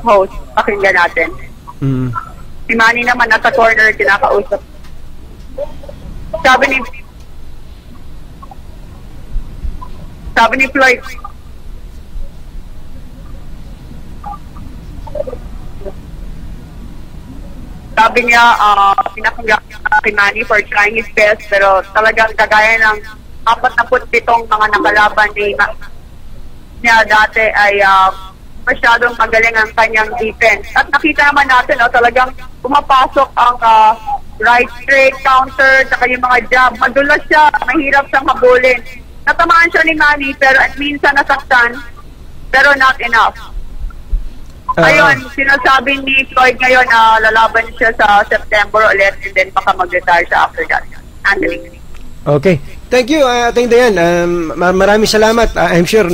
host, pakinggan natin. Si Manny naman nasa corner, kinakausap. Sabi ni Floyd, sabi niya, pinakinggan si Manny for trying his best, pero talagang kagaya ng 47 mga nakalaban niya dati ay masyadong magaling ang kanyang defense. At nakita naman natin, talagang pumapasok ang right straight, counter, saka yung mga jab. Madulas siya, mahirap siyang habulin. Natamaan siya ni Manny, pero at minsan nasaktan, pero not enough. Ayun, sinasabi ni Floyd ngayon na lalaban siya sa September ulit and then baka mag-retire siya after that. Anthony. Okay. Thank you, Ating Dayan. Maraming salamat. I'm sure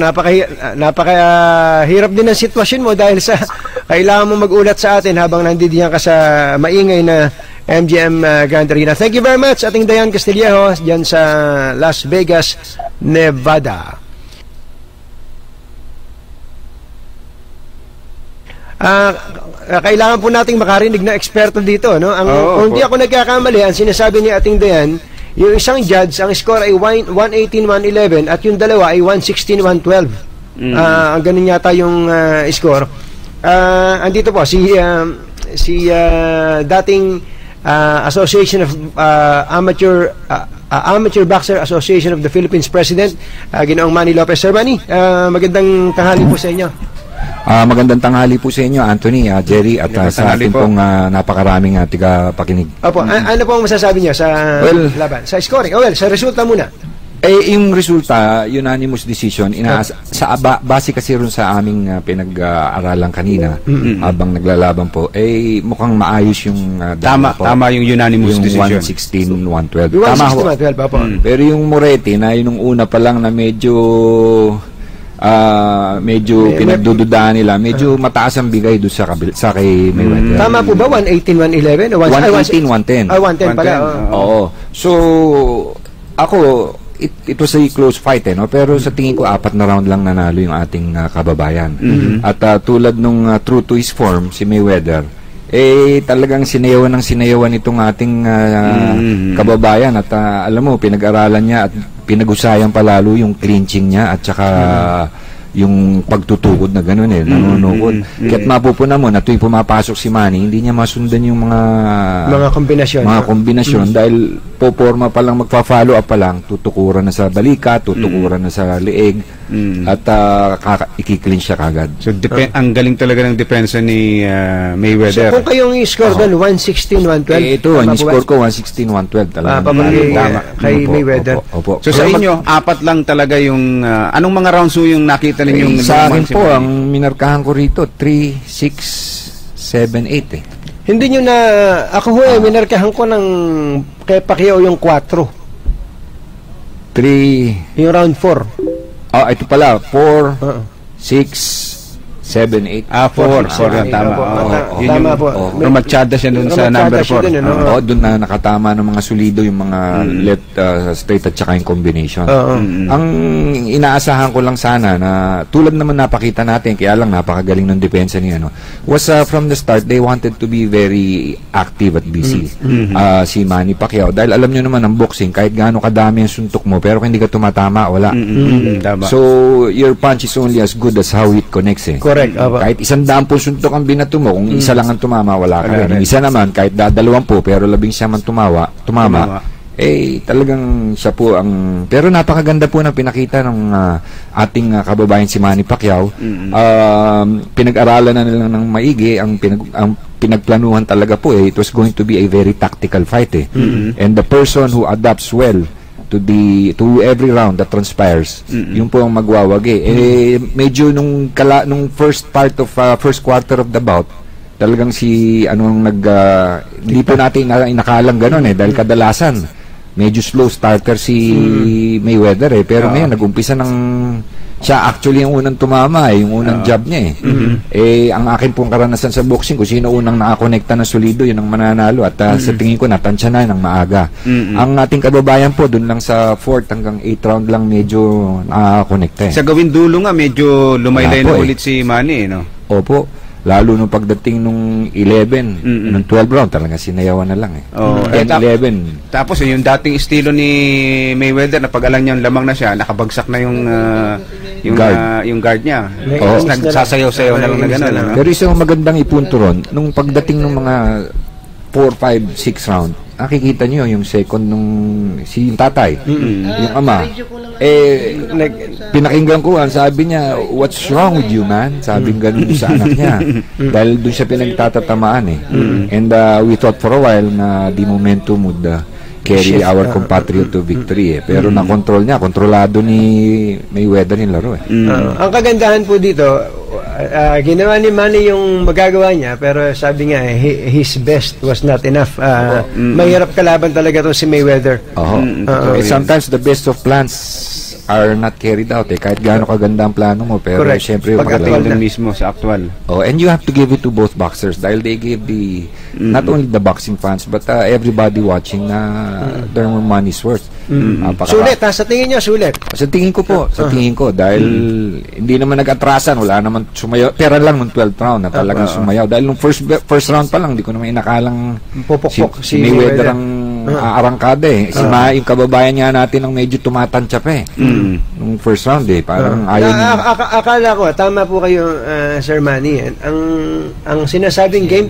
napakahirap din ang sitwasyon mo dahil sa kailangan mo mag-ulat sa atin habang nandidiyan ka sa maingay na MGM Grand Arena. Thank you very much, Ating Dayan Castillejo, dyan sa Las Vegas, Nevada. Kailangan po nating makarinig na eksperto dito, no? Kung hindi ako nagkakamali, ang sinasabi ni Ating Dayan, yung isang judge, ang score ay 118-111 at yung dalawa ay 116-112. Ang ganun yata yung score. Andito po si dating Association of Amateur Boxer Association of the Philippines President, Ginoong Manny Lopez. Sir Manny, magandang tanghali po sa inyo. Magandang tanghali po sa inyo, Anthony, Jerry, at sa ating pong napakaraming tiga-pakinig. Opo, ano po ang masasabi niyo sa laban? Sa scoring? Sa resulta muna. Yung resulta, unanimous decision, base kasi rin sa aming pinag-aralan kanina, habang naglalaban po, mukhang maayos yung tama yung unanimous decision. 116-112. Tama ho. 116-112, pero yung Moretti, na yun una pa lang na medyo pinagdududahan nila, medyo mataas ang bigay doon sa kay Mayweather. Tama po ba? 118-111? 118-110. 110 pala. Oo. So, ako, it was a close fight, no? Pero sa tingin ko, 4 na round lang nanalo yung ating kababayan. At tulad nung true to his form, si Mayweather, talagang sinayawan itong ating kababayan. At alam mo, pinag-aralan niya at pinag-usayan palalo yung clinching niya at saka yung pagtutukod na gano'n nanunukod. Kaya't mapupuna mo na tuwing pumapasok si Manny, hindi niya masundan yung mga kombinasyon dahil poporma pa lang, magpa-follow up pa lang, tutukuran na sa balika, tutukuran na sa leeg, at ikiklinch siya kagad. So ang galing talaga ng depensa ni Mayweather. So kung kayong i-score doon 116-112, ito ang score ko 116-112 talaga. Kay Mayweather. Opo. So sa inyo, 4 lang talaga yung anong mga rounds yung nakita ninyong sa akin po, ang minarkahan ko rito 3, 6, 7, 8 Hindi nyo na ako minarkahan ko ng kay Pacquiao yung 4. 3 yung round 4. ito pala 4, 6, 7, 8. 4 tama. Tama po. Rumachada siya dun sa number 4. Doon na nakatama ng mga solido yung mga left, straight at saka yung combination. Ang inaasahan ko lang sana na tulad naman napakita natin, kaya lang napakagaling ng depensa niya, was from the start they wanted to be very active at busy. Si Manny Pacquiao, dahil alam nyo naman ang boxing, kahit gaano kadami ang suntok mo, pero kung hindi ka tumatama, wala. So your punch is only as good as how it connects. Correct. Kahit 100 suntok ang binato mo, kung isa lang ang tumama, wala ka rin. Yung isa naman, kahit 20 pero 11 man tumama, talagang siya po ang... Pero napakaganda po na pinakita ng ating kababayan si Manny Pacquiao. Pinag-aralan na nila ng maigi, ang pinagplanuhan talaga po, it was going to be a very tactical fight. And the person who adapts well to every round that transpires, yung po ang magwawagi. Medyo nung first quarter of the bout, talagang hindi po natin inakalang gano'n dahil kadalasan medyo slow starter si Mayweather pero ngayon nag-umpisa siya actually yung unang tumama yung unang jab niya ang akin pong karanasan sa boxing, kung sino unang nakakonekta ng solido, yun ang mananalo at sa tingin ko natansya na ng maaga. Ang ating kababayan po dun lang sa 4th hanggang 8th round lang medyo nakakonekta. Sa gawin dulo nga medyo lumaylay na ulit si Manny, no? Opo. Lalo nung pagdating nung 11, nung 12 round, talaga sinayawan na lang eh. Oh, 11. Tapos yung dating estilo ni Mayweather na pag alam niya lamang na siya, nakabagsak na yung guard niya. Oo. Tapos nagsasayaw-sayaw na lang na gano'n. Ano? Pero isang magandang ipunto ron, nung pagdating ng mga 4, 5, 6 round, nakikita niyo yung second nung yung tatay, yung ama. Pinakinggan ko, sabi niya, what's wrong with you, man? Sabi ganun sa anak niya. Dahil doon siya pinagtatatamaan eh. And we thought for a while na the momentum would carry our compatriot to victory eh. Pero na-control niya, kontrolado ni Mayweather yung laro eh. Ang kagandahan po dito, ginawa ni Manny yung magagawa niya, pero sabi nga, his best was not enough. Mahirap kalaban talaga to si Mayweather. Sometimes the best of plans are not carried out eh. Kahit gaano kaganda ang plano mo, pero Correct. syempre Pagdating dun mismo sa actual. and you have to give it to both boxers dahil they gave the not only the boxing fans but everybody watching na their money's worth. Sulit, sa tingin niyo, sulit? Sa tingin ko po, dahil hindi naman nag-atrasan, wala naman sumayaw, pera lang nung 12th round na talagang sumayaw. Dahil nung first round pa lang, hindi ko naman inakalang Pupukpok si Mayweather ang aarangkada eh. Yung kababayan nga natin ang medyo tumatansyap eh. Nung first round eh, parang ayaw niya. Akala ko, tama po kayo, Sir Manny. Ang sinasabing game